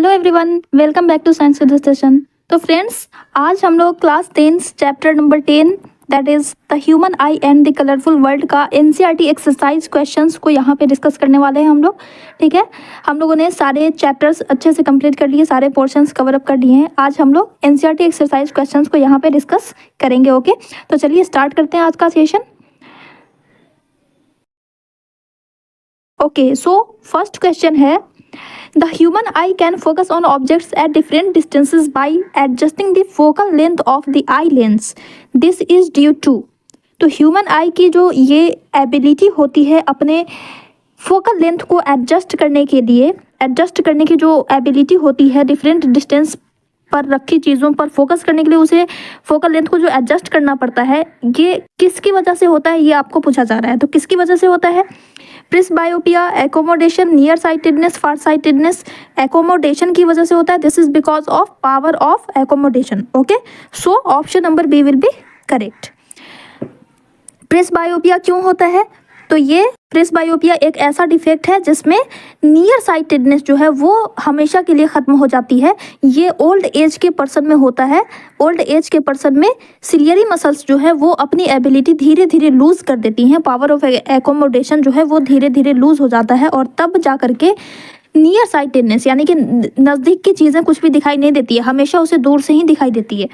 Hello everyone, welcome back to science with session. तो friends, आज हम लोग class 10 chapter number 10 that is the human eye and the colourful world का NCERT exercise questions को यहाँ पे डिस्कस करने वाले हैं हम लोग। ठीक है, हम लोगों ने सारे चैप्टर्स अच्छे से कंप्लीट कर लिए, सारे पोर्शंस कवर अप कर लिए हैं। आज हम लोग एनसीईआरटी एक्सरसाइज क्वेश्चंस को यहाँ पे डिस्कस करेंगे। ओके, तो चलिए स्टार्ट करते हैं आज का session. Okay, so first question है, the human eye can focus on objects at different distances by adjusting the focal length of the eye lens. This is due to, तो human आई की जो ये एबिलिटी होती है अपने फोकल लेंथ को adjust करने के लिए, एडजस्ट करने की जो एबिलिटी होती है डिफरेंट डिस्टेंस पर रखी चीज़ों पर फोकस करने के लिए उसे फोकल लेंथ को जो एडजस्ट करना पड़ता है, ये किसकी वजह से होता है, ये आपको पूछा जा रहा है। तो किसकी वजह से होता है? Presbyopia, accommodation, near sightedness, far sightedness. Accommodation की वजह से होता है। This is because of power of accommodation. Okay, so option number B will be correct. Presbyopia क्यों होता है? तो ये प्रिस्बायोपिया एक ऐसा डिफेक्ट है जिसमें नियर साइटेडनेस जो है वो हमेशा के लिए ख़त्म हो जाती है। ये ओल्ड एज के पर्सन में होता है। ओल्ड एज के पर्सन में सिलियरी मसल्स जो है वो अपनी एबिलिटी धीरे धीरे लूज़ कर देती हैं। पावर ऑफ एकोमोडेशन जो है वो धीरे धीरे लूज़ हो जाता है और तब जा कर के नियर साइटेडनेस यानी कि नज़दीक की चीज़ें कुछ भी दिखाई नहीं देती है, हमेशा उसे दूर से ही दिखाई देती है।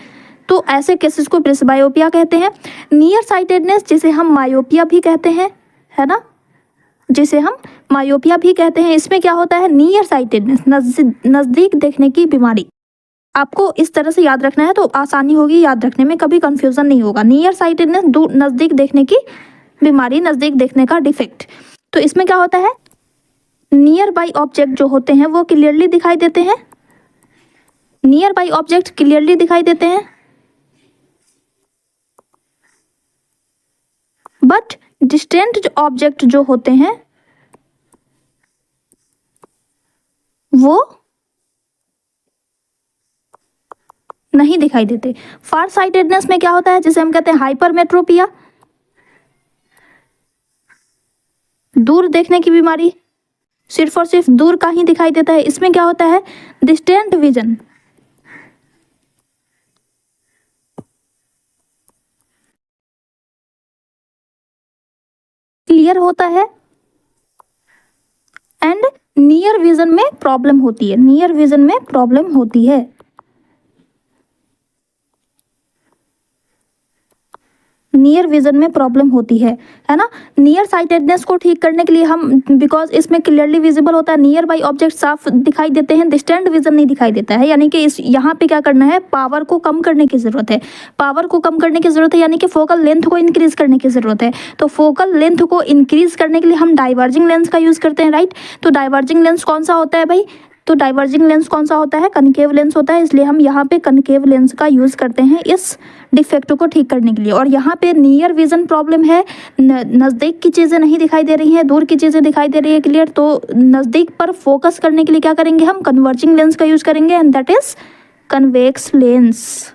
तो ऐसे केसेस को प्रिस्बायोपिया कहते हैं। नियर साइटेडनेस जिसे हम मायोपिया भी कहते हैं, है ना, जिसे हम मायोपिया भी कहते हैं, इसमें क्या होता है? नियर साइटेडनेस, नज़दीक देखने की बीमारी। आपको इस तरह से याद रखना है तो आसानी होगी याद रखने में, कभी कंफ्यूजन नहीं होगा। नियर साइटेडनेस नज़दीक देखने की बीमारी, नज़दीक देखने का डिफेक्ट। तो इसमें क्या होता है? नियर बाई ऑब्जेक्ट जो होते हैं वो क्लियरली दिखाई देते हैं। नियर बाई ऑब्जेक्ट क्लियरली दिखाई देते हैं, बट डिस्टेंट ऑब्जेक्ट जो होते हैं वो नहीं दिखाई देते। फार साइटेडनेस में क्या होता है, जिसे हम कहते हैं हाइपरमेट्रोपिया, दूर देखने की बीमारी, सिर्फ और सिर्फ दूर का ही दिखाई देता है। इसमें क्या होता है? Distant vision. क्लियर होता है एंड नियर विजन में प्रॉब्लम होती है। नियर विजन में प्रॉब्लम होती है। नियर विजन में प्रॉब्लम होती है ना। नियर साइटेडनेस को ठीक करने के लिए हम, बिकॉज इसमें क्लियरली विजिबल होता है, नियर बाई ऑब्जेक्ट साफ दिखाई देते हैं, डिस्टेंट विजन नहीं दिखाई देता है, यानी कि इस यहाँ पे क्या करना है? पावर को कम करने की ज़रूरत है। पावर को कम करने की ज़रूरत है यानी कि फोकल लेंथ को इंक्रीज करने की ज़रूरत है। तो फोकल लेंथ को इंक्रीज करने के लिए हम डाइवर्जिंग लेंस का यूज़ करते हैं, राइट। तो डाइवर्जिंग लेंस कौन सा होता है भाई? तो डाइवर्जिंग लेंस कौन सा होता है? कनकेव लेंस होता है, इसलिए हम यहाँ पे कनकेव लेंस का यूज़ करते हैं इस डिफेक्ट को ठीक करने के लिए। और यहाँ पे नियर विजन प्रॉब्लम है, नज़दीक की चीज़ें नहीं दिखाई दे रही हैं, दूर की चीज़ें दिखाई दे रही है क्लियर। तो नज़दीक पर फोकस करने के लिए क्या करेंगे? हम कन्वर्जिंग लेंस का यूज़ करेंगे and that is convex lens.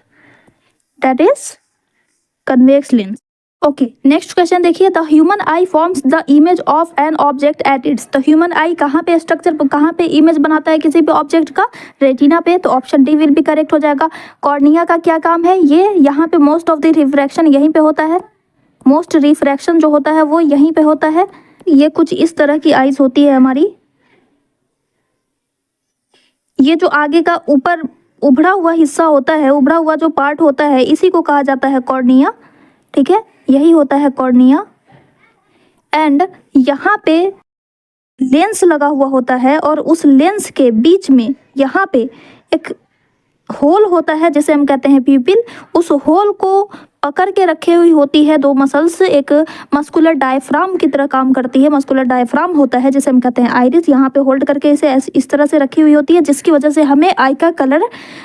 That is convex lens. Okay, next question देखिए, the human eye forms the image of an object at its. तो ह्यूमन आई कहाँ पे स्ट्रक्चर, कहाँ पे इमेज बनाता है किसी भी ऑब्जेक्ट का? रेटिना पे। तो ऑप्शन डी विल भी करेक्ट हो जाएगा। कॉर्निया का क्या काम है? ये यहाँ पे मोस्ट ऑफ द रिफ्रैक्शन यहीं पे होता है। मोस्ट रिफ्रैक्शन जो होता है वो यहीं पे होता है। ये कुछ इस तरह की आईज होती है हमारी। ये जो आगे का ऊपर उभड़ा हुआ हिस्सा होता है, उभड़ा हुआ जो पार्ट होता है, इसी को कहा जाता है कॉर्निया। ठीक है, यही होता है कॉर्निया। एंड यहाँ पे लेंस लगा हुआ होता है और उस लेंस के बीच में यहाँ पे एक होल होता है जिसे हम कहते हैं प्यूपिल। उस होल को पकड़ के रखे हुई होती है दो मसल्स, एक मस्कुलर डायफ्राम की तरह काम करती है। मस्कुलर डायफ्राम होता है जिसे हम कहते हैं आइरिस, यहाँ पे होल्ड करके इसे इस तरह से रखी हुई होती है, जिसकी वजह से हमें आई का कलर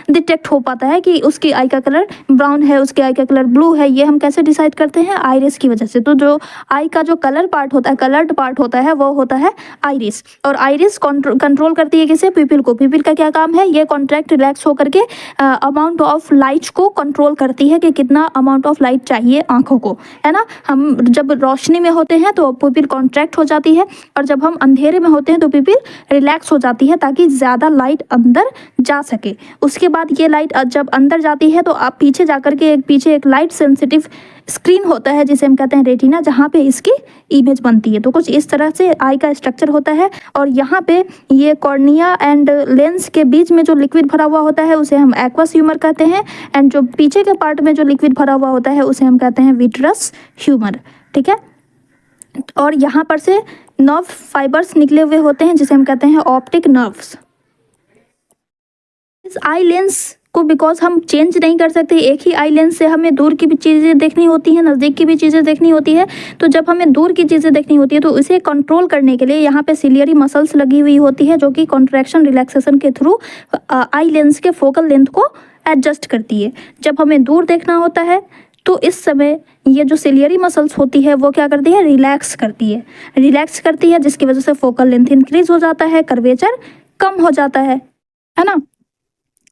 डिटेक्ट हो पाता है कि उसकी आई का कलर ब्राउन है, उसके आई का कलर ब्लू है। ये हम कैसे डिसाइड करते हैं? आइरिस की वजह से। तो जो आई का जो कलर पार्ट होता है, कलर्ड पार्ट होता है, वो होता है आइरिस। और आइरिस कंट्रोल करती है किसे? प्यूपिल को। प्यूपिल का क्या काम है? ये कॉन्ट्रैक्ट रिलैक्स होकर के अमाउंट ऑफ लाइट को कंट्रोल करती है कि कितना अमाउंट ऑफ लाइट चाहिए आंखों को, है ना। हम जब रोशनी में होते हैं तो पुपिल कॉन्ट्रैक्ट हो जाती है, और जब हम अंधेरे में होते हैं तो पुपिल रिलैक्स हो जाती है ताकि ज़्यादा लाइट अंदर जा सके। उसके बाद ये लाइट जब अंदर जाती है तो आप पीछे जाकर के पीछे एक लाइट सेंसिटिव स्क्रीन होता है जिसे हम कहते हैं रेटिना, जहाँ पे इसकी इमेज बनती है। तो कुछ इस तरह से आई का स्ट्रक्चर होता है, और यहाँ पे ये कॉर्निया एंड लेंस के बीच में जो लिक्विड भरा हुआ होता है उसे हम एक्वस ह्यूमर कहते हैं, एंड जो पीछे के पार्ट में जो लिक्विड भरा हुआ होता है उसे हम कहते हैं विट्रस ह्यूमर, ठीक है। और यहाँ पर से नर्व फाइबर्स निकले हुए होते हैं जिसे हम कहते हैं ऑप्टिक नर्व्स। इस आई लेंस को बिकॉज हम चेंज नहीं कर सकते, एक ही आई लेंस से हमें दूर की भी चीज़ें देखनी होती हैं, नज़दीक की भी चीज़ें देखनी होती है। तो जब हमें दूर की चीज़ें देखनी होती है तो इसे कंट्रोल करने के लिए यहाँ पे सिलियरी मसल्स लगी हुई होती है जो कि कॉन्ट्रैक्शन रिलैक्सेशन के थ्रू आई लेंस के फोकल लेंथ को एडजस्ट करती है। जब हमें दूर देखना होता है तो इस समय ये जो सिलियरी मसल्स होती है वो क्या करती है, रिलैक्स करती है, जिसकी वजह से फोकल लेंथ इंक्रीज हो जाता है, कर्वेचर कम हो जाता है ना।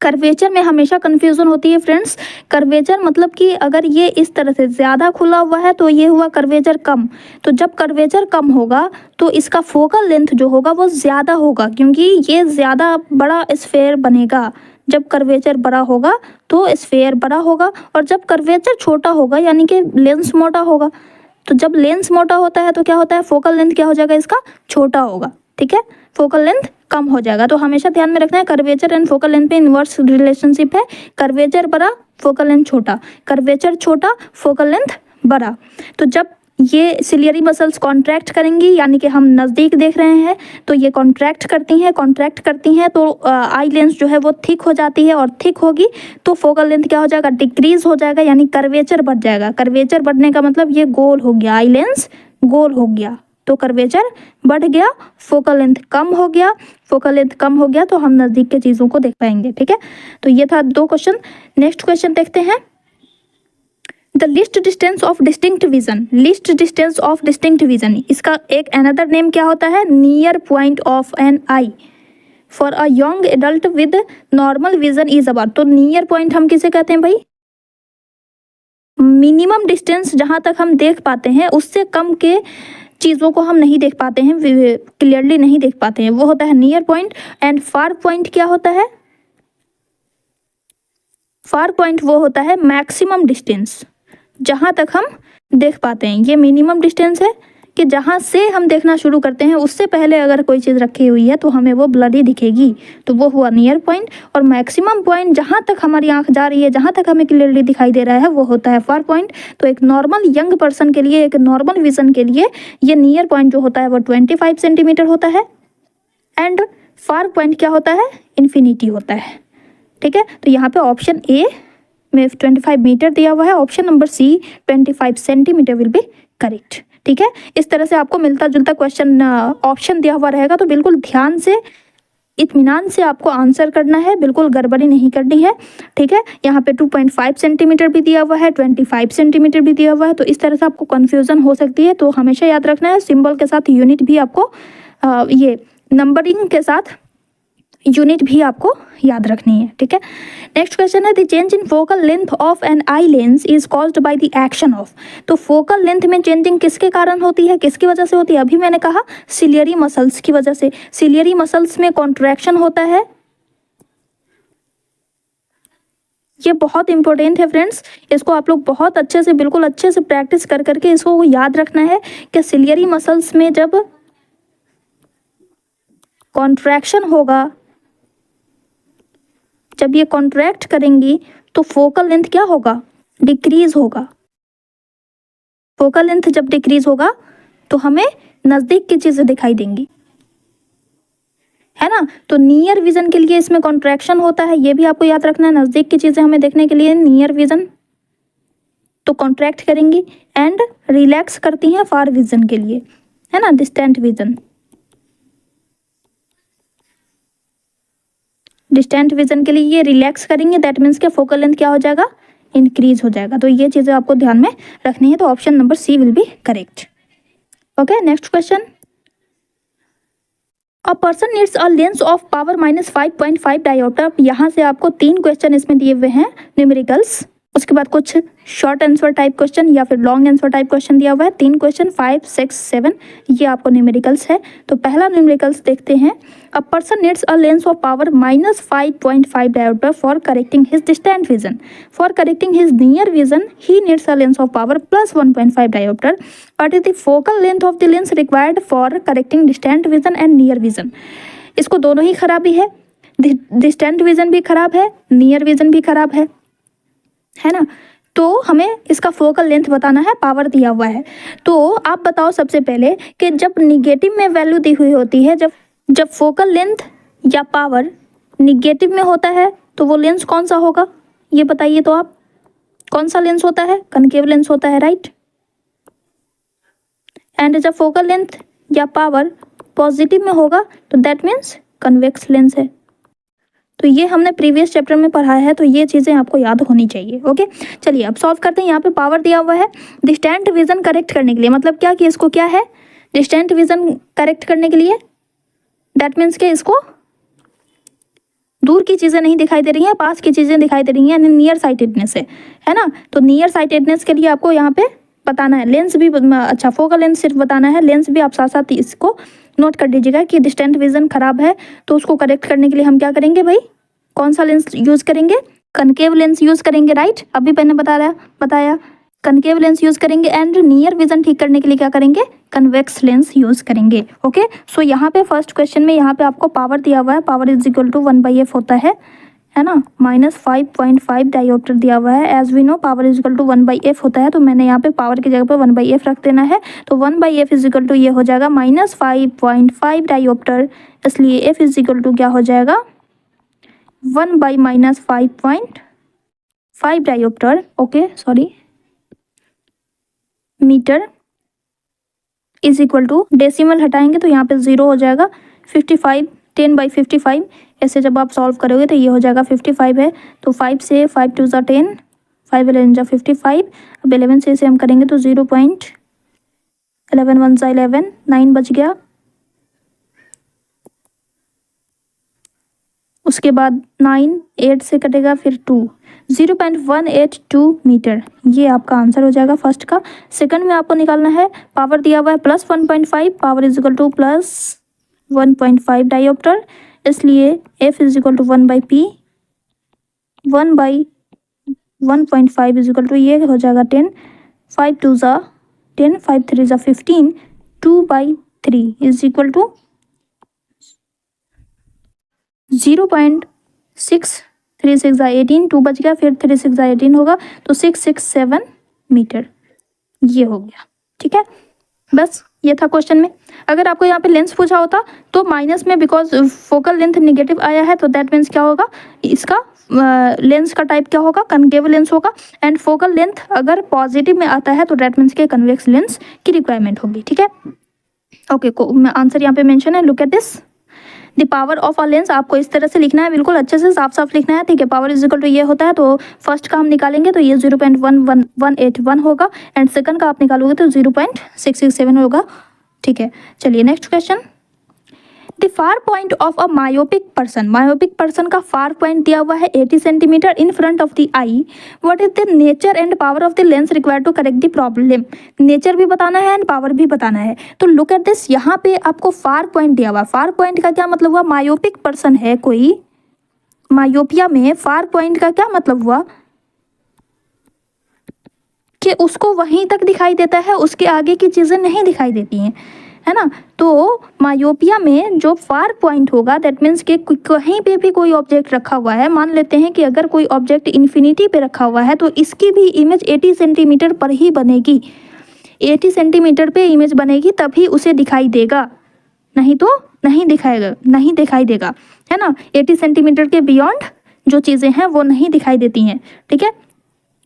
कर्वेचर में हमेशा कन्फ्यूज़न होती है फ्रेंड्स। कर्वेचर मतलब कि अगर ये इस तरह से ज़्यादा खुला हुआ है तो ये हुआ कर्वेचर कम। तो जब कर्वेचर कम होगा तो इसका फोकल लेंथ जो होगा वो ज़्यादा होगा, क्योंकि ये ज़्यादा बड़ा स्फेयर बनेगा। जब कर्वेचर बड़ा होगा तो स्फेयर बड़ा होगा, और जब कर्वेचर छोटा होगा यानी कि लेंस मोटा होगा। तो जब लेंस मोटा होता है तो क्या होता है, फोकल लेंथ क्या हो जाएगा, इसका छोटा होगा, ठीक है, फोकल लेंथ कम हो जाएगा। तो हमेशा ध्यान में रखना है कर्वेचर एंड फोकल लेंथ पे इनवर्स रिलेशनशिप है। कर्वेचर बड़ा, फोकल लेंथ छोटा, कर्वेचर छोटा, फोकल लेंथ बड़ा। तो जब ये सिलियरी मसल्स कॉन्ट्रैक्ट करेंगी, यानी कि हम नज़दीक देख रहे हैं तो ये कॉन्ट्रैक्ट करती हैं तो आई लेंस जो है वो थिक हो जाती है, और थिक होगी तो फोकल लेंथ क्या हो जाएगा, डिक्रीज हो जाएगा, यानी कर्वेचर बढ़ जाएगा। कर्वेचर बढ़ने का मतलब ये गोल हो गया, आई लेंस गोल हो गया, तो कर्वेचर बढ़ गया, फोकल लेंथ कम हो गया तो हम नज़दीक के चीज़ों को देख पाएंगे, ठीक है। तो ये था 2 क्वेश्चन। नेक्स्ट क्वेश्चन देखते हैं। The least distance of distinct vision, इसका एक अनदर नेम क्या होता है, near point of an eye for a young adult with normal vision is about. तो नियर पॉइंट हम किसे कहते हैं भाई, मिनिमम डिस्टेंस जहाँ तक हम देख पाते हैं उससे कम के चीज़ों को हम नहीं देख पाते हैं, क्लियरली नहीं देख पाते हैं, वो होता है near point. And far point क्या होता है, फार पॉइंट वो होता है मैक्सिमम डिस्टेंस जहाँ तक हम देख पाते हैं। ये मिनिमम डिस्टेंस है कि जहाँ से हम देखना शुरू करते हैं उससे पहले अगर कोई चीज़ रखी हुई है तो हमें वो ब्लरी दिखेगी, तो वो हुआ नियर पॉइंट। और मैक्सिमम पॉइंट जहाँ तक हमारी आंख जा रही है, जहाँ तक हमें क्लियरली दिखाई दे रहा है, वो होता है फार पॉइंट। तो एक नॉर्मल यंग पर्सन के लिए, एक नॉर्मल विजन के लिए ये नियर पॉइंट जो होता है वो 25 सेंटीमीटर होता है, एंड फार पॉइंट क्या होता है, इन्फिनिटी होता है, ठीक है। तो यहाँ पे ऑप्शन ए में 25 मीटर दिया हुआ है, option number C 25 centimetre will be correct, ठीक है। इस तरह से आपको मिलता जुलता क्वेश्चन ऑप्शन दिया हुआ रहेगा, तो बिल्कुल ध्यान से, इत्मीनान से आपको आंसर करना है, बिल्कुल गड़बड़ी नहीं करनी है, ठीक है। यहाँ पे 2.5 सेंटीमीटर भी दिया हुआ है, 25 सेंटीमीटर भी दिया हुआ है, तो इस तरह से आपको कन्फ्यूज़न हो सकती है। तो हमेशा याद रखना है, सिंबल के साथ यूनिट भी आपको ये नंबरिंग के साथ यूनिट भी आपको याद रखनी है, ठीक है। नेक्स्ट क्वेश्चन है, the change in focal length of an eye lens is caused by the action of. तो फोकल लेंथ में चेंजिंग किसके कारण होती है, किसकी वजह से होती है, अभी मैंने कहा सिलियरी मसल्स की वजह से। सिलियरी मसल्स में कॉन्ट्रैक्शन होता है, ये बहुत इंपॉर्टेंट है फ्रेंड्स, इसको आप लोग बहुत अच्छे से, बिल्कुल अच्छे से प्रैक्टिस कर करके इसको याद रखना है कि सिलियरी मसल्स में जब कॉन्ट्रैक्शन होगा, जब ये कॉन्ट्रैक्ट करेंगी तो फोकल लेंथ क्या होगा, डिक्रीज होगा। फोकल लेंथ जब डिक्रीज होगा तो हमें नज़दीक की चीज़ें दिखाई देंगी, है ना। तो नियर विजन के लिए इसमें कॉन्ट्रैक्शन होता है, ये भी आपको याद रखना है। नज़दीक की चीज़ें हमें देखने के लिए नियर विजन तो कॉन्ट्रैक्ट करेंगी, एंड रिलैक्स करती हैं फार विजन के लिए, है ना, डिस्टेंट विजन। डिस्टेंट विजन के लिए ये रिलैक्स करेंगे, दैट मीन्स के फोकल लेंथ क्या हो जाएगा, इंक्रीज हो जाएगा। तो ये चीज़ें आपको ध्यान में रखनी है, तो option number C will be correct. Okay, next question, a person needs a lens of power -5.5 dioptre. यहाँ से आपको 3 क्वेश्चन इसमें दिए हुए हैं न्यूमेरिकल्स, उसके बाद कुछ शॉर्ट आंसर टाइप क्वेश्चन या फिर लॉन्ग आंसर टाइप क्वेश्चन दिया हुआ है, 3 क्वेश्चन 5, 6, 7, ये आपको न्यूमेरिकल्स है। तो पहला न्यूमेरिकल्स देखते हैं। अ person needs a lens of power -5.5 dioptre for correcting his distant vision. For correcting his near vision he needs a lens of power +1.5 dioptre. What is the focal length of the lens required for correcting distant vision and near vision. इसको दोनों ही खराबी है, distant vision भी खराब है, near vision भी खराब है ना। तो हमें इसका फोकल लेंथ बताना है, पावर दिया हुआ है। तो आप बताओ सबसे पहले कि जब निगेटिव में वैल्यू दी हुई होती है, जब फोकल लेंथ या पावर निगेटिव में होता है तो वो लेंस कौन सा होगा, ये बताइए। तो आप कौन सा लेंस होता है, कनकेव लेंस होता है, राइट। एंड जब फोकल लेंथ या पावर पॉजिटिव में होगा तो दैट मीन्स कन्वेक्स लेंस है। तो ये हमने प्रीवियस चैप्टर में पढ़ा है, तो ये चीज़ें आपको याद होनी चाहिए। ओके, चलिए अब सॉल्व करते हैं। यहाँ पे पावर दिया हुआ है डिस्टेंट विजन करेक्ट करने के लिए, मतलब क्या कि इसको क्या है, डिस्टेंट विजन करेक्ट करने के लिए, दैट मीन्स कि इसको दूर की चीज़ें नहीं दिखाई दे रही हैं, पास की चीज़ें दिखाई दे रही हैं, यानी नियर साइटेडनेस है ना। तो नियर साइटेडनेस के लिए आपको यहाँ पे बताना है, लेंस भी अच्छा फोकल लेंथ सिर्फ बताना है, लेंस भी आप साथ साथ इसको नोट कर दीजिएगा कि डिस्टेंट विजन खराब है। तो उसको करेक्ट करने के लिए हम क्या करेंगे भाई, कौन सा लेंस यूज करेंगे, कनकेव लेंस यूज करेंगे, राइट। अभी मैंने बताया कनकेव लेंस यूज करेंगे। एंड नियर विजन ठीक करने के लिए क्या करेंगे, कन्वेक्स लेंस यूज करेंगे। ओके, सो यहाँ पे फर्स्ट क्वेश्चन में यहाँ पे आपको पावर दिया हुआ है, power is equal to 1/f होता है ना। -5.5 डायोप्टर दिया हुआ है। As we know power is equal to 1/f होता है, तो मैंने यहाँ पे पावर की जगह पे 1/f रख देना है। तो 1/f इज इक्वल टू ये हो जाएगा -5.5 डायोप्टर, इसलिए f इज इक्वल टू क्या हो जाएगा 1/-5.5 dioptre, okay sorry, metre is equal to, decimal हटाएंगे तो यहाँ पे 0 हो जाएगा, 55, 10/55। ऐसे जब आप सॉल्व करोगे तो ये हो जाएगा 55 है, तो 5 से 5 2 ज़ा 10, 5 11 ज़ा 55। अब 11 से इसे हम करेंगे तो 0.11 1 ज़ा 11, 9 बच गया। उसके बाद 9, 8 से कटेगा फिर 2, 0.182 मीटर, ये आपका आंसर हो जाएगा फर्स्ट का। सेकंड में आपको निकालना है, पावर दिया हुआ है +1.5, power is equal to +1.5 dioptre, इसलिए f is equal to 1/p, 1/1.5 is equal to ये हो जाएगा 10, 5 2 ज़ा 10, 5 3 ज़ा 15, 2/3 इज इक्वल टू 0.636 ज़ा 18, 2 बच गया, फिर 3 6 ज़ा 18 होगा, तो 667 मीटर, ये हो गया। ठीक है, बस ये था क्वेश्चन में। अगर आपको यहाँ पे लेंस पूछा होता तो माइनस में, बिकॉज फोकल लेंथ निगेटिव आया है, तो दैट मीन्स क्या होगा, इसका लेंस का टाइप क्या होगा, कनकेव लेंस होगा। एंड फोकल लेंथ अगर पॉजिटिव में आता है तो दैट मीन्स के कन्वेक्स लेंस की रिक्वायरमेंट होगी। ठीक है, ओके, आंसर यहाँ पे मेंशन है, look at this. The power of a lens आपको इस तरह से लिखना है, बिल्कुल अच्छे से साफ साफ लिखना है। ठीक है, पावर इज इक्वल टू ये होता है, तो फर्स्ट का हम निकालेंगे तो ये 0.1181 होगा, एंड सेकंड का आप निकालोगे तो 0.667 होगा। ठीक है, चलिए next question. The far point of a myopic person, myopic person का फार पॉइंट दिया हुआ है 80 centimetre in front of the eye. What is the nature and power of the lens required to correct the problem. Nature भी बताना है and power भी बताना है। तो लुक एट दिस, यहाँ पे आपको फार पॉइंट दिया हुआ। फार पॉइंट का क्या मतलब हुआ, मायोपिक पर्सन है कोई, मायोपिया में फार पॉइंट का क्या मतलब हुआ कि उसको वहीं तक दिखाई देता है, उसके आगे की चीज़ें नहीं दिखाई देती हैं, है ना। तो मायोपिया में जो फार पॉइंट होगा दैट मीन्स कि कहीं पे भी कोई ऑब्जेक्ट रखा हुआ है, मान लेते हैं कि अगर कोई ऑब्जेक्ट इन्फिनिटी पे रखा हुआ है तो इसकी भी इमेज 80 सेंटीमीटर पर ही बनेगी, 80 सेंटीमीटर पे इमेज बनेगी तभी उसे दिखाई देगा, नहीं तो नहीं दिखाई देगा, है ना। 80 सेंटीमीटर के बियॉन्ड जो चीज़ें हैं वो नहीं दिखाई देती हैं। ठीक है,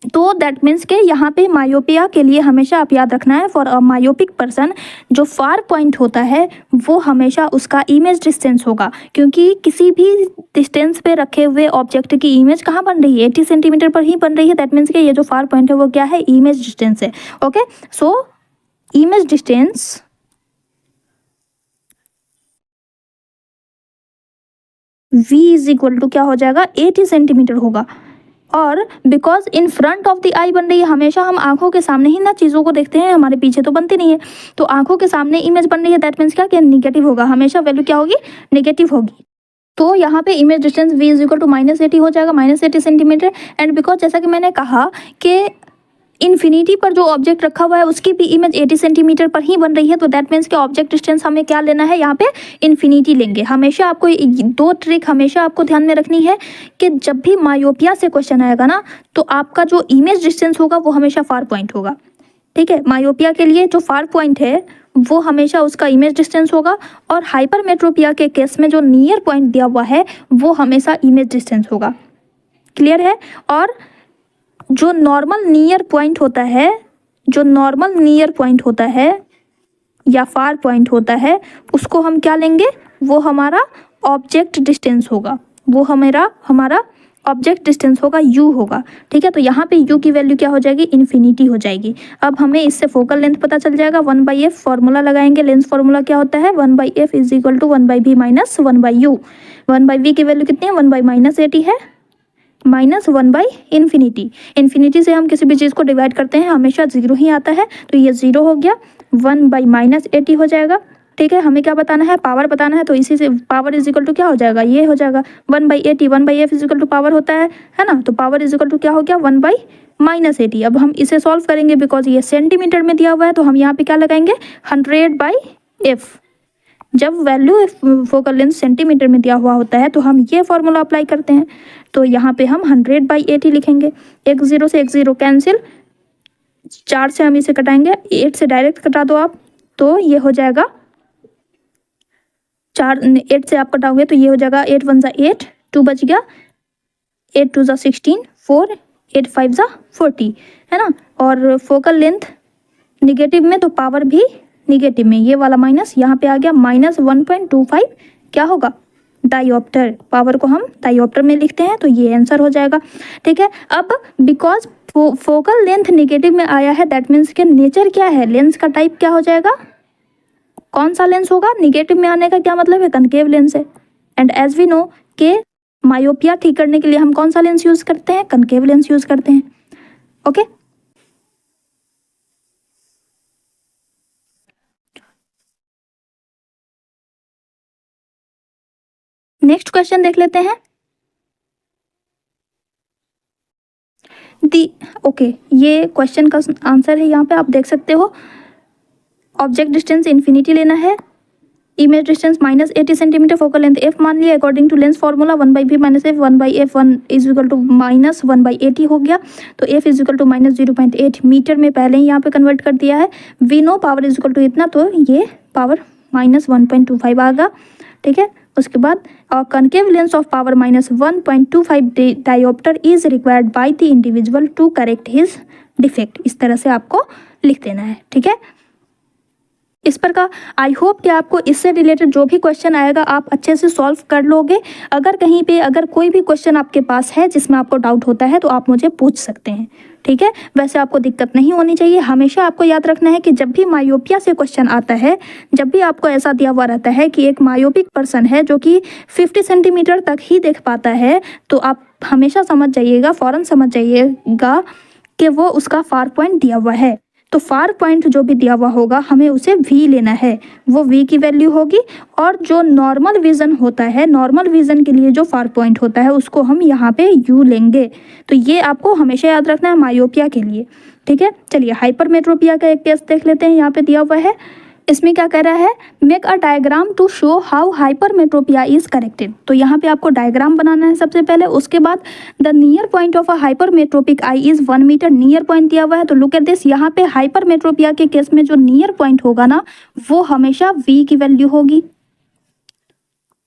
तो दैट मीन्स के यहाँ पे मायोपिया के लिए हमेशा आप याद रखना है, फॉर अ मायोपिक पर्सन जो फार पॉइंट होता है वो हमेशा उसका इमेज डिस्टेंस होगा, क्योंकि किसी भी डिस्टेंस पे रखे हुए ऑब्जेक्ट की इमेज कहाँ बन रही है, 80 सेंटीमीटर पर ही बन रही है। दैट मीन्स के ये जो फार पॉइंट है वो क्या है, इमेज डिस्टेंस है। Okay, so image distance v is equal to क्या हो जाएगा, 80 सेंटीमीटर होगा। और because in front of the eye बन रही है, हमेशा हम आंखों के सामने ही ना चीज़ों को देखते हैं, हमारे पीछे तो बनती नहीं है, तो आंखों के सामने इमेज बन रही है, दैट मीन्स क्या निगेटिव होगा, हमेशा वैल्यू क्या होगी, नेगेटिव होगी। तो यहाँ पे image distance v is equal to -80 हो जाएगा, -80 सेंटीमीटर। एंड बिकॉज जैसा कि मैंने कहा कि इन्फिनिटी पर जो ऑब्जेक्ट रखा हुआ है उसकी भी इमेज 80 सेंटीमीटर पर ही बन रही है, तो दैट मीन्स कि ऑब्जेक्ट डिस्टेंस हमें क्या लेना है, यहाँ पे इन्फिनिटी लेंगे। हमेशा आपको दो ट्रिक हमेशा आपको ध्यान में रखनी है कि जब भी मायोपिया से क्वेश्चन आएगा ना, तो आपका जो इमेज डिस्टेंस होगा वो हमेशा फार पॉइंट होगा। ठीक है, मायोपिया के लिए जो फार पॉइंट है वो हमेशा उसका इमेज डिस्टेंस होगा, और हाइपरमेट्रोपिया के केस में जो नियर पॉइंट दिया हुआ है वो हमेशा इमेज डिस्टेंस होगा। क्लियर है। और जो नॉर्मल नियर पॉइंट होता है, जो नॉर्मल नियर पॉइंट होता है या फार पॉइंट होता है, उसको हम क्या लेंगे, वो हमारा ऑब्जेक्ट डिस्टेंस होगा, वो हमारा ऑब्जेक्ट डिस्टेंस होगा, u होगा। ठीक है, तो यहाँ पे u की वैल्यू क्या हो जाएगी, इन्फिनिटी हो जाएगी। अब हमें इससे फोकल लेंथ पता चल जाएगा, 1/f फॉर्मूला लगाएंगे। लेंथ फॉर्मूला क्या होता है, 1/f is equal to 1/v minus 1/u। 1/v की वैल्यू कितनी है, 1/-80 है, माइनस 1/इन्फिनिटी। इन्फिनिटी से हम किसी भी चीज़ को डिवाइड करते हैं हमेशा 0 ही आता है, तो ये 0 हो गया, 1/-80 हो जाएगा। ठीक है, हमें क्या बताना है, पावर बताना है, तो इसी से पावर इज इक्वल टू क्या हो जाएगा, ये हो जाएगा 1/80। 1/f is equal to power होता है ना, तो पावर इज इक्वल टू क्या हो गया, 1/-80। अब हम इसे सॉल्व करेंगे, बिकॉज ये सेंटीमीटर में दिया हुआ है, तो हम यहाँ पे क्या लगाएंगे, 100/f। जब वैल्यू फोकल लेंथ सेंटीमीटर में दिया हुआ होता है तो हम ये फॉर्मूला अप्लाई करते हैं, तो यहाँ पे हम 100/80 लिखेंगे। एक 0 से एक 0 कैंसिल, 4 से हम इसे कटाएंगे, 8 से डायरेक्ट कटा दो आप, तो ये हो जाएगा 8 से आप कटाओगे तो ये हो जाएगा 8 1 ज़ा 8, 2 बच गया, 8 2 ज़ा 16, 4 8 5 ज़ा 40, है ना। और फोकल लेंथ निगेटिव में तो पावर भी निगेटिव में, ये वाला माइनस यहाँ पे आ गया, -1.25 क्या होगा, डायोप्टर। पावर को हम डायोप्टर में लिखते हैं, तो ये आंसर हो जाएगा। ठीक है, अब बिकॉज फोकल लेंथ निगेटिव में आया है, दैट मीन्स के नेचर क्या है, लेंस का टाइप क्या हो जाएगा, कौन सा लेंस होगा, निगेटिव में आने का क्या मतलब है, कनकेव लेंस है। एंड एज वी नो के मायोपिया ठीक करने के लिए हम कौन सा लेंस यूज करते हैं, कनकेव लेंस यूज करते हैं। ओके, नेक्स्ट क्वेश्चन देख लेते हैं। ओके, ये क्वेश्चन का आंसर है, यहाँ पे आप देख सकते हो। ऑब्जेक्ट डिस्टेंस इन्फिनिटी लेना है, image distance -80 centimetre, focal length f मान लिया according to lens formula 1/v minus f, 1/f 1 is equal to -1/80 हो गया, तो f is equal to -0.8 metre में पहले ही यहाँ पे कन्वर्ट कर दिया है। We know power is equal to इतना, तो ये पावर -1.25 आ गया। ठीक है, उसके बाद concave lens of power -1.25 dioptre is required by the individual to correct his defect. इस तरह से आपको लिख देना है। ठीक है, इस पर का आई होप कि आपको इससे रिलेटेड जो भी क्वेश्चन आएगा आप अच्छे से सॉल्व कर लोगे। अगर कहीं पे अगर कोई भी क्वेश्चन आपके पास है जिसमें आपको डाउट होता है तो आप मुझे पूछ सकते हैं। ठीक है, वैसे आपको दिक्कत नहीं होनी चाहिए। हमेशा आपको याद रखना है कि जब भी मायोपिया से क्वेश्चन आता है, जब भी आपको ऐसा दिया हुआ रहता है कि एक मायोपिक पर्सन है जो कि 50 सेंटीमीटर तक ही देख पाता है, तो आप हमेशा समझ जाइएगा, फ़ौरन समझ जाइएगा कि वो उसका फार पॉइंट दिया हुआ है। तो फार पॉइंट जो भी दिया हुआ होगा हमें उसे v लेना है, वो v की वैल्यू होगी। और जो नॉर्मल विज़न होता है, नॉर्मल विज़न के लिए जो फार पॉइंट होता है उसको हम यहाँ पे u लेंगे। तो ये आपको हमेशा याद रखना है मायोपिया के लिए। ठीक है, चलिए हाइपरमेट्रोपिया का एक केस देख लेते हैं। यहाँ पे दिया हुआ है, इसमें क्या कह रहा है, make a diagram to show how hypermetropia is corrected. तो यहाँ पे आपको डायग्राम बनाना है सबसे पहले। उसके बाद the near point of a hypermetropic eye is 1 metre, near point दिया हुआ है। तो लुक एट दिस, यहाँ पे हाइपरमेट्रोपिया के केस में जो नियर पॉइंट होगा ना, वो हमेशा v की वैल्यू होगी।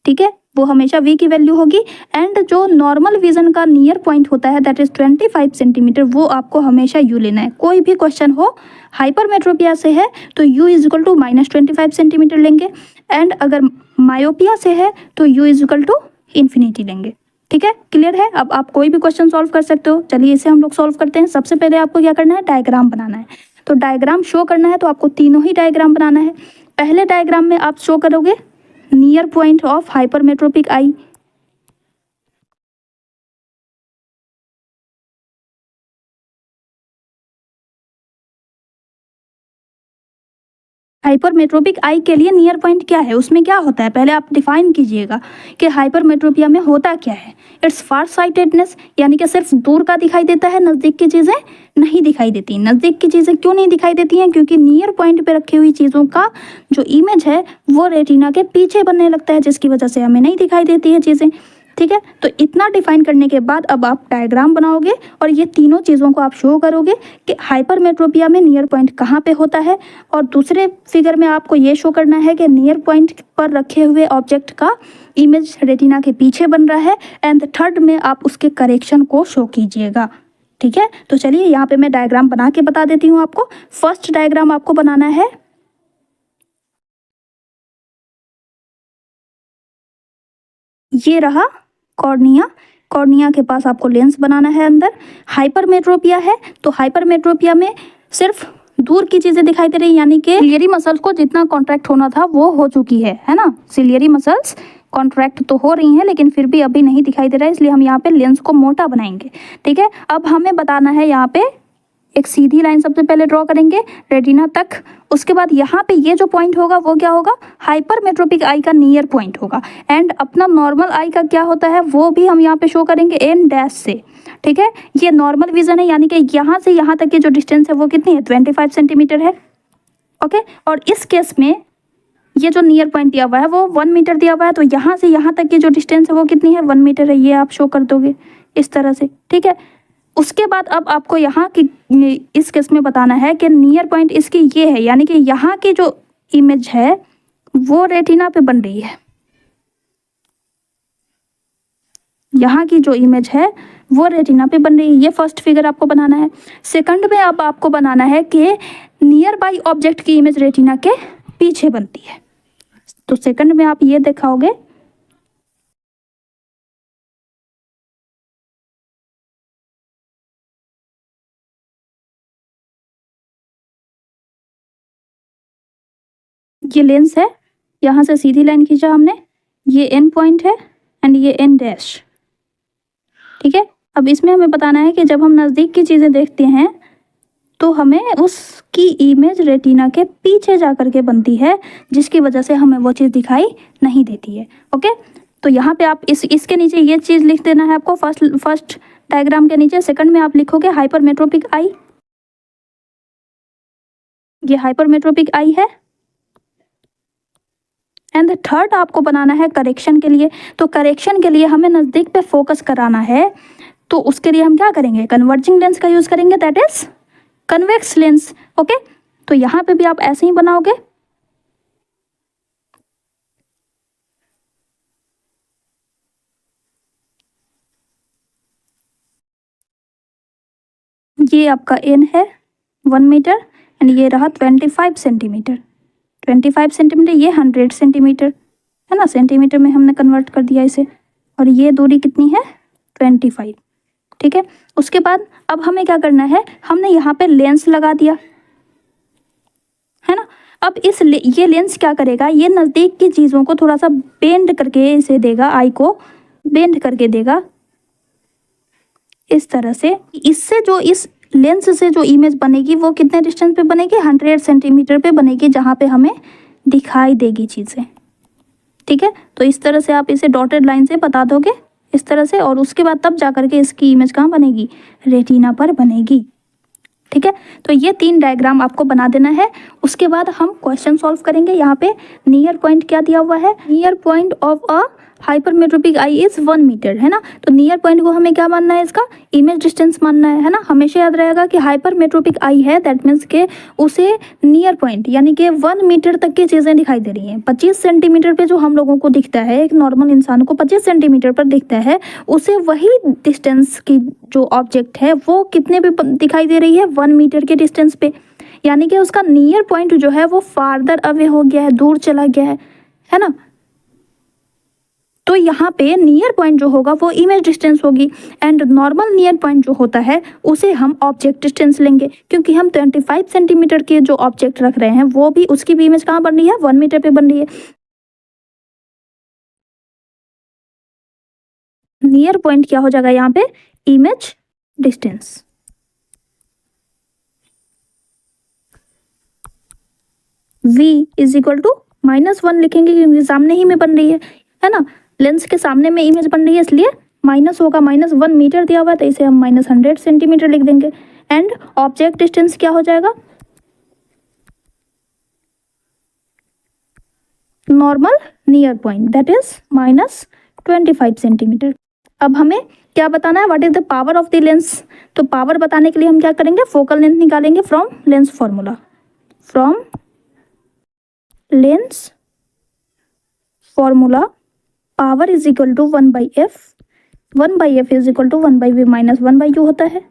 ठीक है, वो हमेशा v की वैल्यू होगी। एंड जो नॉर्मल विजन का नियर पॉइंट होता है दैट इज 25 सेंटीमीटर, वो आपको हमेशा u लेना है। कोई भी क्वेश्चन हो हाइपरमेट्रोपिया से है तो u is equal to -25 centimetre लेंगे, एंड अगर मायोपिया से है तो u is equal to infinity लेंगे। ठीक है, क्लियर है। अब आप कोई भी क्वेश्चन सॉल्व कर सकते हो। चलिए इसे हम लोग सॉल्व करते हैं। सबसे पहले आपको क्या करना है, डायग्राम बनाना है। तो डायग्राम शो करना है तो आपको तीनों ही डायग्राम बनाना है। पहले डायग्राम में आप शो करोगे near point of hypermetropic eye, hypermetropic eye के लिए नियर पॉइंट क्या है, उसमें क्या होता है, पहले आप डिफाइन कीजिएगा कि हाइपरमेट्रोपिया में होता क्या है। इट्स फार साइटेडनेस, यानी कि सिर्फ दूर का दिखाई देता है, नज़दीक की चीज़ें नहीं दिखाई देती। नज़दीक की चीज़ें क्यों नहीं दिखाई देती हैं, क्योंकि नियर पॉइंट पे रखी हुई चीज़ों का जो इमेज है वो रेटिना के पीछे बनने लगता है, जिसकी वजह से हमें नहीं दिखाई देती है चीज़ें। ठीक है, तो इतना डिफाइन करने के बाद अब आप डायग्राम बनाओगे और ये तीनों चीज़ों को आप शो करोगे कि हाइपरमेट्रोपिया में नियर पॉइंट कहाँ पे होता है, और दूसरे फिगर में आपको ये शो करना है कि नियर पॉइंट पर रखे हुए ऑब्जेक्ट का इमेज रेटिना के पीछे बन रहा है, एंड थर्ड में आप उसके करेक्शन को शो कीजिएगा। ठीक है, तो चलिए यहाँ पे मैं डायग्राम बना के बता देती हूँ आपको। फर्स्ट डायग्राम आपको बनाना है, ये रहा कॉर्निया। कॉर्निया के पास आपको लेंस बनाना है अंदर। हाइपरमेट्रोपिया है तो हाइपरमेट्रोपिया में सिर्फ दूर की चीजें दिखाई दे रही, यानी कि सिलियरी मसल्स को जितना कॉन्ट्रैक्ट होना था वो हो चुकी है ना। सिलियरी मसल्स कॉन्ट्रैक्ट तो हो रही हैं लेकिन फिर भी अभी नहीं दिखाई दे रहा है, इसलिए हम यहाँ पे लेंस को मोटा बनाएंगे। ठीक है, अब हमें बताना है यहाँ पे एक सीधी लाइन सबसे पहले ड्रॉ करेंगे रेटिना तक। उसके बाद यहाँ पे ये जो पॉइंट होगा वो क्या होगा, हाइपरमेट्रोपिक आई का नियर पॉइंट होगा। एंड अपना नॉर्मल आई का क्या होता है वो भी हम यहाँ पे शो करेंगे एन डैश से। ठीक है, ये नॉर्मल विजन है, यानी कि यहाँ से यहाँ तक की जो डिस्टेंस है वो कितनी है, 25 सेंटीमीटर है। ओके, और इस केस में ये जो नियर पॉइंट दिया हुआ है वो 1 मीटर दिया हुआ है, तो यहाँ से यहाँ तक की जो डिस्टेंस है वो कितनी है, 1 मीटर है। ये आप शो कर दोगे इस तरह से। ठीक है, उसके बाद अब आपको यहाँ की इस केस में बताना है कि नियर पॉइंट इसकी ये है, यानी कि यहाँ की जो इमेज है वो रेटिना पे बन रही है। यहाँ की जो इमेज है वो रेटिना पे बन रही है। ये फर्स्ट फिगर आपको बनाना है। सेकंड में अब आपको बनाना है कि नियर बाई ऑब्जेक्ट की इमेज रेटिना के पीछे बनती है। तो सेकंड में आप ये दिखाओगे, ये लेंस है, यहाँ से सीधी लाइन खींचा हमने, ये एन पॉइंट है एंड ये एन डैश। ठीक है, अब इसमें हमें बताना है कि जब हम नज़दीक की चीज़ें देखते हैं तो हमें उसकी इमेज रेटिना के पीछे जा कर के बनती है, जिसकी वजह से हमें वो चीज़ दिखाई नहीं देती है। ओके, तो यहाँ पे आप इसके नीचे ये चीज़ लिख देना है आपको, फर्स्ट डायग्राम के नीचे। सेकंड में आप लिखोगे हाइपरमेट्रोपिक आई, ये हाइपरमेट्रोपिक आई है। एंड थर्ड आपको बनाना है करेक्शन के लिए। तो करेक्शन के लिए हमें नज़दीक पे फोकस कराना है, तो उसके लिए हम क्या करेंगे, कन्वर्जिंग लेंस का यूज़ करेंगे, that is convex lens. Okay, तो यहाँ पे भी आप ऐसे ही बनाओगे। ये आपका एन है 1 मीटर एंड ये रहा 25 सेंटीमीटर। 25 सेंटीमीटर, ये 100 सेंटीमीटर है ना, सेंटीमीटर में हमने कन्वर्ट कर दिया इसे। और ये दूरी कितनी है, 25। ठीक है, उसके बाद अब हमें क्या करना है, हमने यहाँ पे लेंस लगा दिया है ना। अब ये लेंस क्या करेगा, ये नज़दीक की चीज़ों को थोड़ा सा बेंड करके इसे देगा, आई को बेंड करके देगा इस तरह से। इससे जो इस लेंस से जो इमेज बनेगी वो कितने डिस्टेंस पे बनेगी, 100 सेंटीमीटर पे बनेगी, जहाँ पे हमें दिखाई देगी चीज़ें। ठीक है, तो इस तरह से आप इसे डॉटेड लाइन से बता दोगे इस तरह से, और उसके बाद तब जा करके इसकी इमेज कहाँ बनेगी, रेटिना पर बनेगी। ठीक है, तो ये 3 डायग्राम आपको बना देना है। उसके बाद हम क्वेश्चन सॉल्व करेंगे। यहाँ पे नियर पॉइंट क्या दिया हुआ है, near point of a hypermetropic eye is 1 metre है ना। तो नियर पॉइंट को हमें क्या मानना है, इसका इमेज डिस्टेंस मानना है ना। हमेशा याद रहेगा कि हाइपरमेट्रोपिक आई है, दैट मीन्स के उसे नियर पॉइंट यानी कि 1 मीटर तक की चीज़ें दिखाई दे रही हैं। 25 सेंटीमीटर पे जो हम लोगों को दिखता है, एक नॉर्मल इंसान को 25 सेंटीमीटर पर दिखता है, उसे वही डिस्टेंस की जो ऑब्जेक्ट है वो कितने पे दिखाई दे रही है, 1 मीटर के डिस्टेंस पे। यानी कि उसका नियर पॉइंट जो है वो फार्दर अवे हो गया है, दूर चला गया है ना। तो यहाँ पे नियर पॉइंट जो होगा वो इमेज डिस्टेंस होगी, एंड नॉर्मल नियर पॉइंट जो होता है उसे हम ऑब्जेक्ट डिस्टेंस लेंगे, क्योंकि हम 25 सेंटीमीटर के जो ऑब्जेक्ट रख रहे हैं वो भी उसकी भी इमेज कहाँ बन रही है, 1 मीटर पे बन रही है। नियर पॉइंट क्या हो जाएगा यहाँ पे, image distance. v is equal to -1 लिखेंगे क्योंकि सामने ही में बन रही है ना, लेंस के सामने में इमेज बन रही है, इसलिए माइनस होगा। -1 मीटर दिया हुआ है तो इसे हम -100 सेंटीमीटर लिख देंगे। एंड ऑब्जेक्ट डिस्टेंस क्या हो जाएगा, normal near point, that is -25 centimetre. अब हमें क्या बताना है, what is the power of the lens. तो पावर बताने के लिए हम क्या करेंगे, फोकल लेंथ निकालेंगे from lens formula, from lens formula power is equal to 1/f, 1/f is equal to 1/v minus 1/u होता है।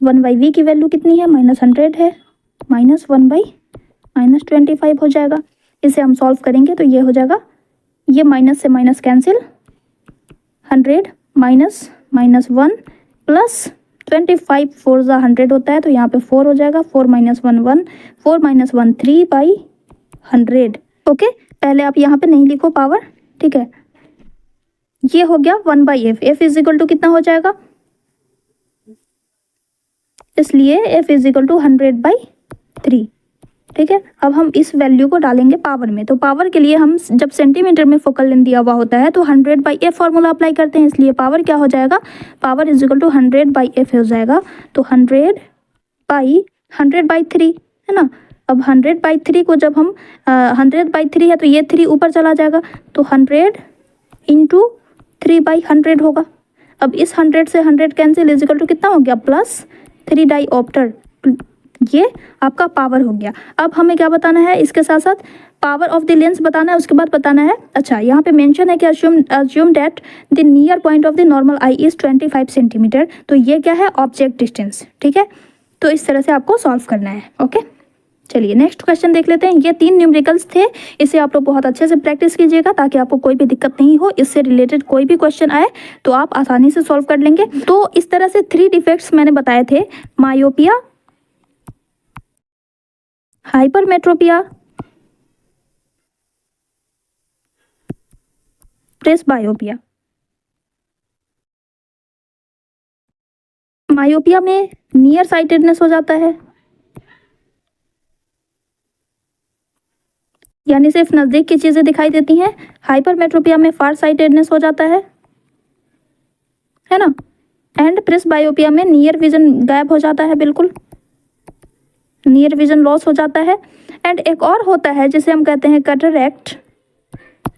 1/v की वैल्यू कितनी है, -100 है, -1/-25 हो जाएगा। इसे हम सॉल्व करेंगे तो ये हो जाएगा, ये माइनस से माइनस कैंसिल, 100 माइनस -1 प्लस 25, 4 ज़ा 100 होता है तो यहाँ पे 4 हो जाएगा, 4 - 1 1, 4 - 1 3/100। ओके, पहले आप यहाँ पे नहीं लिखो पावर, ठीक है। ये हो गया 1/f, f is equal to कितना हो जाएगा, इसलिए f इज इक्वल टू 100/3, ठीक है। अब हम इस वैल्यू को डालेंगे पावर में, तो पावर के लिए हम जब सेंटीमीटर में फोकल लेंथ दिया हुआ होता है तो 100/f फॉर्मूला अप्लाई करते हैं, इसलिए पावर क्या हो जाएगा, power is equal to 100/f हो जाएगा, तो 100/3 है ना। अब 100/3 को जब हम 100/3 है तो ये 3 ऊपर चला जाएगा, तो 100 इंटू 3/100 होगा। अब इस 100 से 100 कैंसिल, इज इक्वल टू कितना हो गया, +3 डाइऑप्टर, ये आपका पावर हो गया। अब हमें क्या बताना है, इसके साथ साथ पावर ऑफ द लेंस बताना है, उसके बाद बताना है, अच्छा यहाँ पे मेंशन है कि assume that the near point of the normal I is 25 centimetre, तो ये क्या है, ऑब्जेक्ट डिस्टेंस, ठीक है। तो इस तरह से आपको सॉल्व करना है। ओके, चलिए नेक्स्ट क्वेश्चन देख लेते हैं। ये 3 न्यूमेरिकल्स थे, इसे आप लोग बहुत अच्छे से प्रैक्टिस कीजिएगा ताकि आपको कोई भी दिक्कत नहीं हो, इससे रिलेटेड कोई भी क्वेश्चन आए तो आप आसानी से सॉल्व कर लेंगे। तो इस तरह से 3 डिफेक्ट्स मैंने बताए थे, मायोपिया, हाइपरमेट्रोपिया, प्रेसबायोपिया। मायोपिया में नियर साइटेडनेस हो जाता है, यानी सिर्फ नजदीक की चीजें दिखाई देती हैं। हाइपरमेट्रोपिया में फार साइटेडनेस हो जाता है ना। एंड प्रेसबायोपिया में नियर विजन गायब हो जाता है, बिल्कुल नियर विजन लॉस हो जाता है। एंड एक और होता है जिसे हम कहते हैं कैटरैक्ट,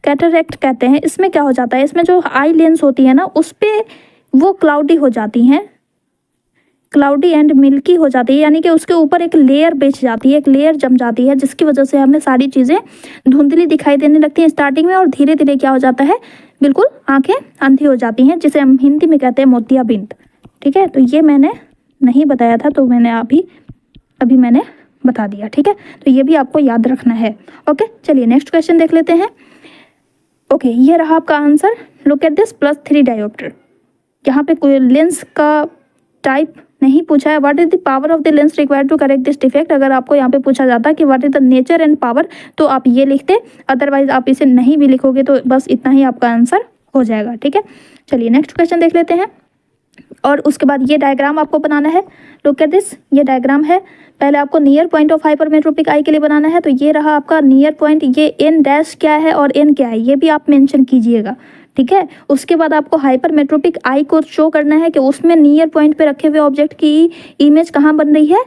कैटरैक्ट कहते हैं। इसमें क्या हो जाता है, इसमें जो आई लेंस होती है ना उस पे वो क्लाउडी हो जाती हैं, क्लाउडी एंड मिल्की हो जाती है, यानी कि उसके ऊपर एक लेयर बिछ जाती है, एक लेयर जम जाती है, जिसकी वजह से हमें सारी चीज़ें धुंधली दिखाई देने लगती हैं स्टार्टिंग में, और धीरे धीरे क्या हो जाता है, बिल्कुल आंखें अंधी हो जाती हैं, जिसे हम हिंदी में कहते हैं मोतियाबिंद, ठीक है। तो ये मैंने नहीं बताया था, तो मैंने अभी मैंने बता दिया, ठीक है। तो ये भी आपको याद रखना है। ओके, चलिए नेक्स्ट क्वेश्चन देख लेते हैं। ओके, ये रहा आपका answer. Look at this, +3 dioptre. यहाँ पे कोई लेंस का टाइप नहीं पूछा है। What is the power of the lens required to correct this defect. अगर आपको यहाँ पे पूछा जाता कि what is the nature and power, तो आप ये लिखते, अदरवाइज आप इसे नहीं भी लिखोगे तो बस इतना ही आपका आंसर हो जाएगा, ठीक है। चलिए नेक्स्ट क्वेश्चन देख लेते हैं, और उसके बाद ये डायग्राम आपको बनाना है। लुक एट दिस, ये डायग्राम है। पहले आपको near point of hypermetropic eye के लिए बनाना है, तो ये रहा आपका नियर पॉइंट। ये एन डैश क्या है और एन क्या है ये भी आप मेंशन कीजिएगा, ठीक है। उसके बाद आपको हाइपरमेट्रोपिक आई को शो करना है कि उसमें नियर पॉइंट पे रखे हुए ऑब्जेक्ट की इमेज कहाँ बन रही है,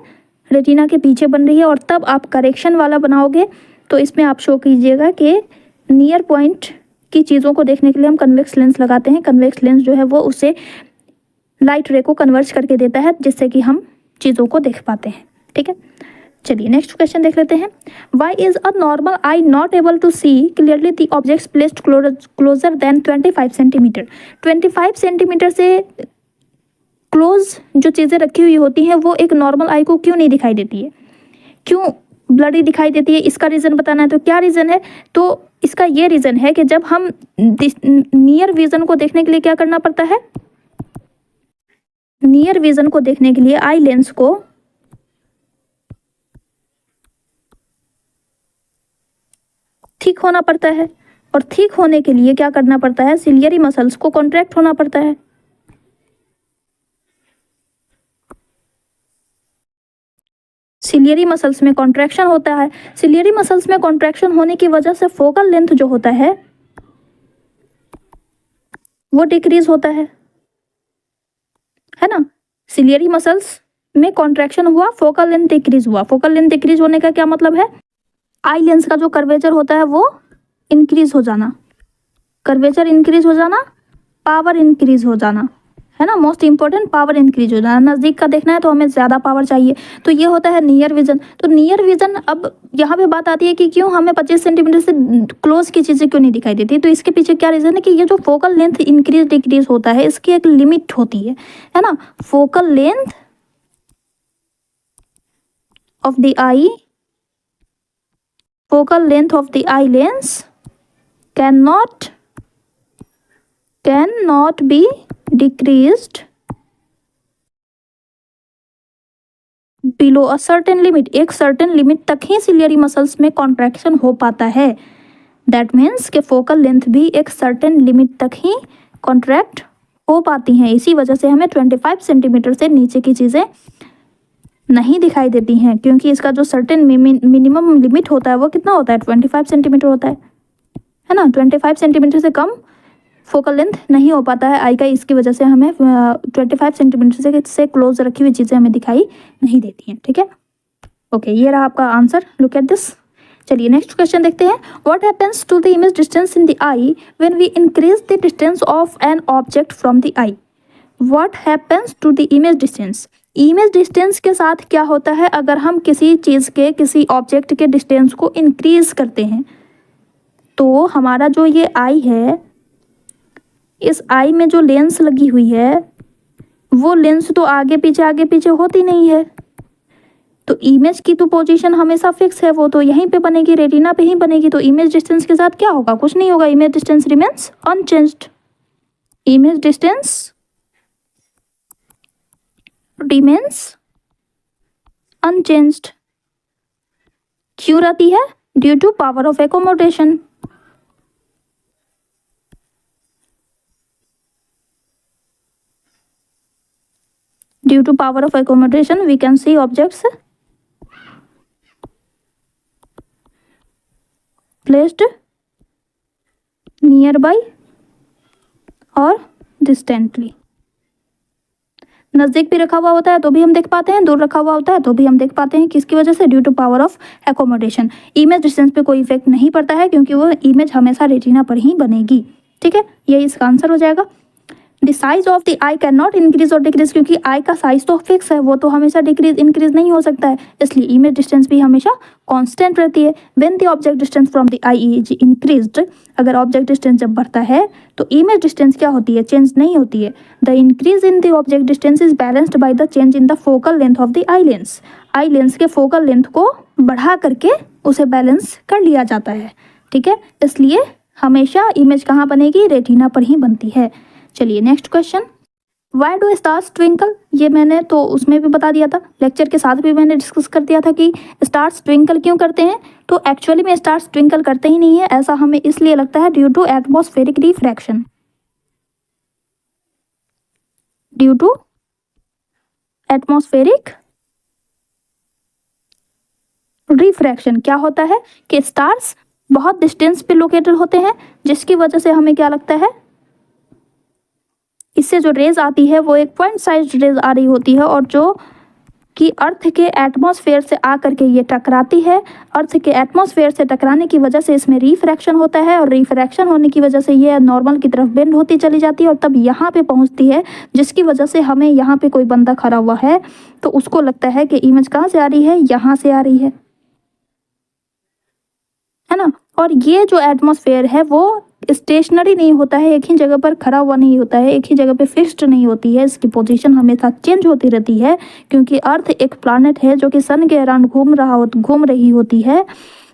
रेटिना के पीछे बन रही है, और तब आप करेक्शन वाला बनाओगे तो इसमें आप शो कीजिएगा कि नियर पॉइंट की चीज़ों को देखने के लिए हम कन्वेक्स लेंस लगाते हैं। कन्वेक्स लेंस जो है वो उसे लाइट रे को कन्वर्ज करके देता है, जिससे कि हम चीज़ों को देख पाते हैं, ठीक है। चलिए नेक्स्ट क्वेश्चन देख लेते हैं। Why is a normal eye not able to see clearly the objects placed closer than 25 centimetre. 25 centimetre से क्लोज जो चीज़ें रखी हुई होती हैं वो एक नॉर्मल आई को क्यों नहीं दिखाई देती है, क्यों ब्लडी दिखाई देती है, इसका रीज़न बताना है। तो क्या रीज़न है, तो इसका ये रीज़न है कि जब हम नियर विजन को देखने के लिए क्या करना पड़ता है, नियर विजन को देखने के लिए आई लेंस को थिक होना पड़ता है, और थिक होने के लिए क्या करना पड़ता है, सिलियरी मसल्स को कॉन्ट्रैक्ट होना पड़ता है। सिलियरी मसल्स में कॉन्ट्रैक्शन होता है। सिलियरी मसल्स में कॉन्ट्रैक्शन होने की वजह से फोकल लेंथ जो होता है वो डिक्रीज होता है ना। सिलियरी मसल्स में कॉन्ट्रैक्शन हुआ, फोकल लेंथ डिक्रीज हुआ। फोकल लेंथ डिक्रीज होने का क्या मतलब है? आई लेंस का जो कर्वेचर होता है वो इंक्रीज हो जाना, कर्वेचर इंक्रीज हो जाना, पावर इंक्रीज हो जाना, है ना। मोस्ट इंपॉर्टेंट, पावर इंक्रीज हो जाना। नज़दीक का देखना है तो हमें ज़्यादा पावर चाहिए, तो ये होता है नियर विजन। तो नियर विजन, अब यहाँ पे बात आती है कि क्यों हमें 25 सेंटीमीटर से क्लोज की चीज़ें क्यों नहीं दिखाई देती। तो इसके पीछे क्या रीज़न है कि ये जो फोकल लेंथ इंक्रीज डिक्रीज होता है इसकी एक लिमिट होती है ना। Focal length of the I, focal length of the eye lens cannot be decreased below a certain limit। एक certain limit तक ही सिलियरी मसल्स में कॉन्ट्रैक्शन हो पाता है। दैट मीन्स कि फोकल लेंथ भी एक certain लिमिट तक ही कॉन्ट्रैक्ट हो पाती हैं। इसी वजह से हमें 25 सेंटीमीटर से नीचे की चीज़ें नहीं दिखाई देती हैं, क्योंकि इसका जो सर्टेन मिनिमम लिमिट होता है वो कितना होता है? 25 सेंटीमीटर होता है ना। 25 सेंटीमीटर से कम फोकल लेंथ नहीं हो पाता है आई का। इसकी वजह से हमें 25 सेंटीमीटर से क्लोज रखी हुई चीज़ें हमें दिखाई नहीं देती हैं। ठीक है, ओके, ये रहा आपका आंसर। Look at this. चलिए नेक्स्ट क्वेश्चन देखते हैं। What happens to the image distance in the eye when we increase the distance of an object from the eye. What happens to the image distance. Image distance के साथ क्या होता है अगर हम किसी चीज़ के, किसी ऑब्जेक्ट के डिस्टेंस को इंक्रीज करते हैं। तो हमारा जो ये आई है, इस आई में जो लेंस लगी हुई है वो लेंस तो आगे पीछे होती नहीं है। तो इमेज की तो पोजीशन हमेशा फिक्स है, वो तो यहीं पे बनेगी, रेटिना पे ही बनेगी। तो इमेज डिस्टेंस के साथ क्या होगा? कुछ नहीं होगा। Image distance remains unchanged. Image distance remains unchanged। क्यों रहती है? Due to power of accommodation. Due to power of accommodation we can see objects placed nearby और डिस्टेंटली। नज़दीक भी रखा हुआ होता है तो भी हम देख पाते हैं, दूर रखा हुआ होता है तो भी हम देख पाते हैं। किसकी वजह से? Due to power of accommodation. Image distance पे कोई इफेक्ट नहीं पड़ता है, क्योंकि वो इमेज हमेशा रेटिना पर ही बनेगी। ठीक है, ये इसका आंसर हो जाएगा। The size of the I can not increase और डिक्रीज, क्योंकि आई का साइज तो फिक्स है, वो तो हमेशा डिक्रीज इंक्रीज नहीं हो सकता है, इसलिए इमेज डिस्टेंस भी हमेशा कांस्टेंट रहती है। When the object distance from the I is increased, अगर ऑब्जेक्ट डिस्टेंस जब बढ़ता है तो इमेज डिस्टेंस क्या होती है? चेंज नहीं होती है। The increase in the object distance is balanced by the change in the focal length of the eye lens. Eye lens के फोकल लेंथ को बढ़ा करके उसे बैलेंस कर लिया जाता है। ठीक है, इसलिए हमेशा इमेज कहाँ बनेगी? रेटिना पर ही बनती है। चलिए next question. Why do stars twinkle. ये मैंने तो उसमें भी बता दिया था, लेक्चर के साथ भी मैंने डिस्कस कर दिया था कि स्टार्स ट्विंकल क्यों करते हैं। तो एक्चुअली में स्टार्स ट्विंकल करते ही नहीं है, ऐसा हमें इसलिए लगता है due to atmospheric refraction. Due to atmospheric refraction क्या होता है कि स्टार्स बहुत डिस्टेंस पे लोकेटेड होते हैं, जिसकी वजह से हमें क्या लगता है, इससे जो रेज आती है वो एक पॉइंट साइज रेज आ रही होती है, और जो कि अर्थ के एटमॉस्फेयर से आकर के ये टकराती है। अर्थ के एटमॉस्फेयर से टकराने की वजह से इसमें रिफ्रैक्शन होता है, और रिफ्रैक्शन होने की वजह से ये नॉर्मल की तरफ बेंड होती चली जाती है और तब यहाँ पे पहुँचती है, जिसकी वजह से हमें यहाँ पे कोई बंदा खड़ा हुआ है तो उसको लगता है कि इमेज कहाँ से आ रही है? यहाँ से आ रही है ना। और ये जो एटमॉस्फेयर है वो स्टेशनरी नहीं होता है, एक ही जगह पर खड़ा हुआ नहीं होता है, एक ही जगह पे फिक्स्ड नहीं होती है, इसकी पोजीशन हमेशा चेंज होती रहती है, क्योंकि अर्थ एक प्लैनेट है जो कि सन के अराउंड घूम रही होती है।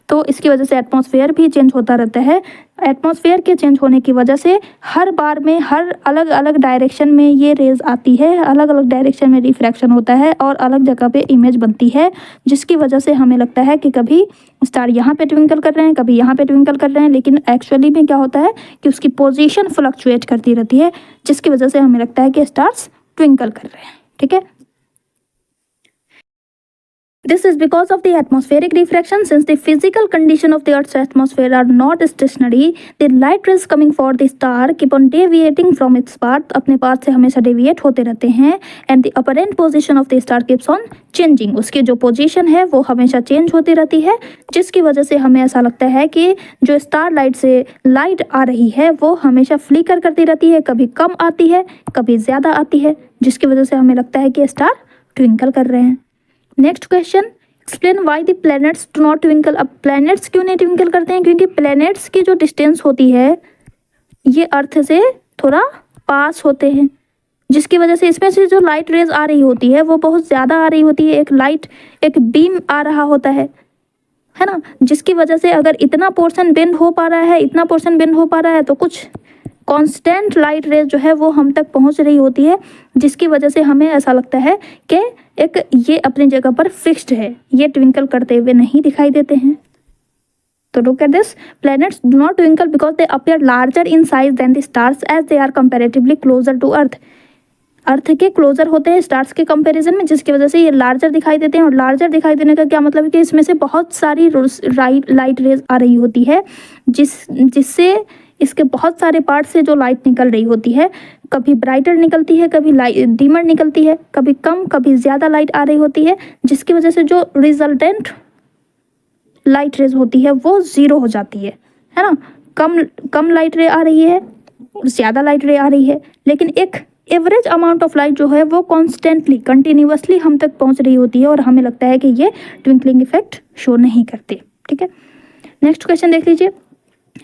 तो इसकी वजह से एटमॉस्फेयर भी चेंज होता रहता है। एटमॉस्फेयर के चेंज होने की वजह से हर बार में हर अलग अलग डायरेक्शन में ये रेज आती है, अलग अलग डायरेक्शन में रिफ्रैक्शन होता है और अलग जगह पे इमेज बनती है, जिसकी वजह से हमें लगता है कि कभी स्टार यहाँ पे ट्विंकल कर रहे हैं, कभी यहाँ पे ट्विंकल कर रहे हैं, लेकिन एक्चुअली में क्या होता है कि उसकी पोजीशन फ्लक्चुएट करती रहती है, जिसकी वजह से हमें लगता है कि स्टार्स ट्विंकल कर रहे हैं। ठीक है, This is because of the atmospheric refraction. Since the physical condition of the Earth's atmosphere are not stationary, the light rays coming for the star keep on deviating from its path. अपने path से हमेशा deviate होते रहते हैं, and the apparent position of the star keeps on changing. उसकी जो position है वो हमेशा change होती रहती है, जिसकी वजह से हमें ऐसा लगता है कि जो स्टार लाइट से लाइट आ रही है वो हमेशा फ्लिकर करती रहती है, कभी कम आती है कभी ज़्यादा आती है, जिसकी वजह से हमें लगता है कि स्टार ट्विंकल कर रहे हैं। Next question, explain why the planets do not twinkle. अब प्लैनेट्स क्यों नहीं ट्विंकल करते हैं? क्योंकि प्लैनेट्स की जो डिस्टेंस होती है ये अर्थ से थोड़ा पास होते हैं, जिसकी वजह से इसमें से जो लाइट रेज आ रही होती है वो बहुत ज़्यादा आ रही होती है, एक बीम आ रहा होता है ना, जिसकी वजह से अगर इतना पोर्शन बेंड हो पा रहा है, इतना पोर्शन बेंड हो पा रहा है, तो कुछ कांस्टेंट लाइट रेज जो है वो हम तक पहुंच रही होती है, जिसकी वजह से हमें ऐसा लगता है कि एक ये अपनी जगह पर फिक्स्ड है, ये ट्विंकल करते हुए नहीं दिखाई देते हैं। तो look at this, planets do not twinkle because they appear larger in size than the stars as they are comparatively closer to earth. Earth के क्लोजर होते हैं स्टार्स के कंपैरिजन में, जिसकी वजह से ये लार्जर दिखाई देते हैं। और लार्जर दिखाई देने का क्या मतलब है कि इसमें से बहुत सारी लाइट रेज आ रही होती है, जिससे इसके बहुत सारे पार्ट से जो लाइट निकल रही होती है, कभी ब्राइटर निकलती है, कभी डिमर निकलती है, कभी कम कभी ज़्यादा लाइट आ रही होती है, जिसकी वजह से जो रिजल्टेंट लाइट रेज होती है वो ज़ीरो हो जाती है ना। कम लाइट रे आ रही है, ज़्यादा लाइट रे आ रही है, लेकिन एक एवरेज अमाउंट ऑफ लाइट जो है वो कॉन्स्टेंटली कंटिन्यूसली हम तक पहुंच रही होती है, और हमें लगता है कि ये ट्विंकलिंग इफेक्ट शो नहीं करते। ठीक है, नेक्स्ट क्वेश्चन देख लीजिए,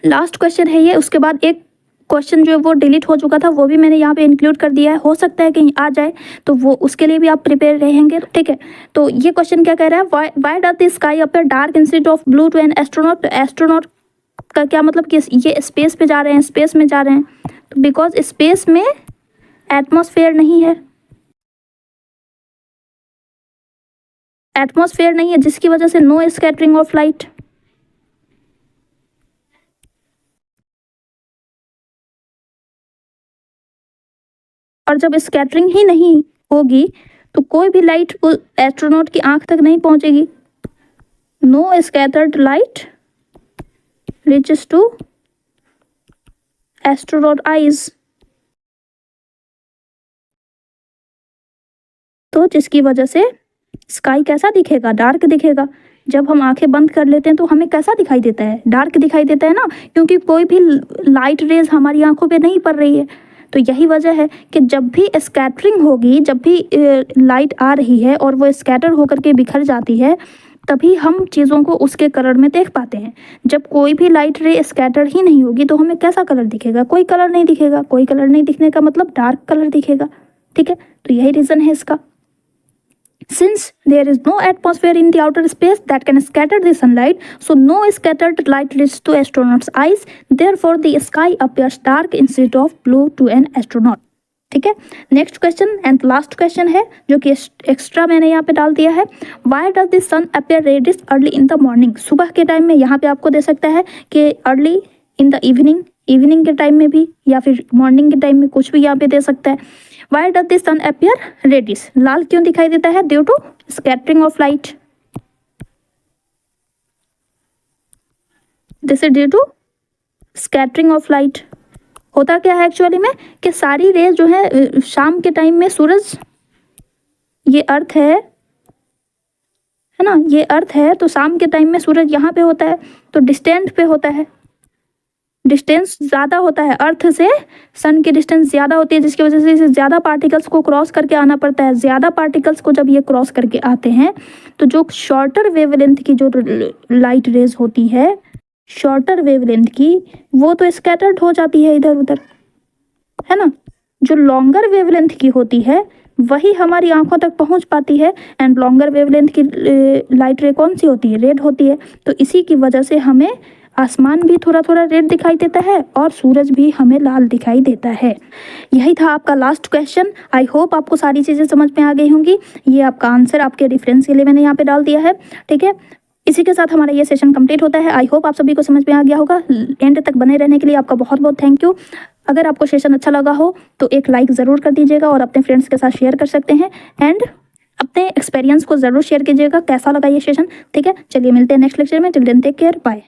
लास्ट क्वेश्चन है ये। उसके बाद एक क्वेश्चन जो है वो डिलीट हो चुका था, वो भी मैंने यहाँ पे इंक्लूड कर दिया है, हो सकता है कहीं आ जाए, तो वो उसके लिए भी आप प्रिपेयर रहेंगे। ठीक है, तो ये क्वेश्चन क्या कह रहा है, why does the sky appear dark instead of blue to an astronaut. Astronaut का क्या मतलब कि ये स्पेस पे जा रहे हैं, स्पेस में जा रहे हैं, तो बिकॉज स्पेस में एटमॉस्फेयर नहीं है, एटमॉस्फेयर नहीं है, जिसकी वजह से नो स्कैटरिंग ऑफ लाइट। और जब स्कैटरिंग ही नहीं होगी तो कोई भी लाइट एस्ट्रोनॉट की आंख तक नहीं पहुंचेगी। No scattered light reaches to astronaut eyes. तो जिसकी वजह से स्काई कैसा दिखेगा, डार्क दिखेगा। जब हम आंखें बंद कर लेते हैं तो हमें कैसा दिखाई देता है, डार्क दिखाई देता है ना, क्योंकि कोई भी लाइट रेज हमारी आंखों पे नहीं पड़ रही है। तो यही वजह है कि जब भी स्कैटरिंग होगी, जब भी लाइट आ रही है और वो स्कैटर होकर के बिखर जाती है, तभी हम चीज़ों को उसके कलर में देख पाते हैं। जब कोई भी लाइट रे स्कैटर ही नहीं होगी तो हमें कैसा कलर दिखेगा, कोई कलर नहीं दिखेगा। कोई कलर नहीं दिखने का मतलब डार्क कलर दिखेगा। ठीक है, तो यही रीज़न है इसका। Since there is no atmosphere in the outer space that can scatter the sunlight, so no scattered light reaches to astronauts' eyes. Therefore, the sky appears dark instead of blue to an astronaut. ठीक है, next question and last question है जो कि extra मैंने यहाँ पे डाल दिया है। Why does the sun appear reddish early in the morning? सुबह के टाइम में यहाँ पे आपको दे सकता है कि early in the evening, evening के टाइम में भी, या फिर मॉर्निंग के टाइम में, कुछ भी यहाँ पे दे सकता है। Why does the sun appear reddish? लाल क्यों दिखाई देता है? Due to scattering of light. This is due to scattering of light. होता क्या है एक्चुअली में कि सारी रेज जो है शाम के टाइम में, सूरज, ये अर्थ है ना, ये अर्थ है, तो शाम के टाइम में सूरज यहाँ पे होता है, तो डिस्टेंट पे होता है, डिस्टेंस ज़्यादा होता है, अर्थ से सन की डिस्टेंस ज़्यादा होती है, जिसकी वजह से इसे ज़्यादा पार्टिकल्स को क्रॉस करके आना पड़ता है। ज़्यादा पार्टिकल्स को जब ये क्रॉस करके आते हैं तो जो शॉर्टर वेवलेंथ की जो लाइट रेज होती है, शॉर्टर वेवलेंथ की, वो तो स्कैटर्ड हो जाती है इधर उधर, है ना। जो लॉन्गर वेवलेंथ की होती है वही हमारी आंखों तक पहुंच पाती है, एंड लॉन्गर वेवलेंथ की लाइट रे कौन सी होती है, रेड होती है। तो इसी की वजह से हमें आसमान भी थोड़ा थोड़ा रेड दिखाई देता है और सूरज भी हमें लाल दिखाई देता है। यही था आपका लास्ट क्वेश्चन। आई होप आपको सारी चीज़ें समझ में आ गई होंगी। ये आपका आंसर आपके रेफरेंस के लिए मैंने यहाँ पे डाल दिया है। ठीक है, इसी के साथ हमारा ये सेशन कंप्लीट होता है। आई होप आप सभी को समझ में आ गया होगा। एंड तक बने रहने के लिए आपका बहुत बहुत थैंक यू। अगर आपको सेशन अच्छा लगा हो तो एक लाइक ज़रूर कर दीजिएगा और अपने फ्रेंड्स के साथ शेयर कर सकते हैं। एंड अपने एक्सपीरियंस को ज़रूर शेयर कीजिएगा, कैसा लगा ये सेशन। ठीक है, चलिए मिलते हैं नेक्स्ट लेक्चर में। Till then take care, bye.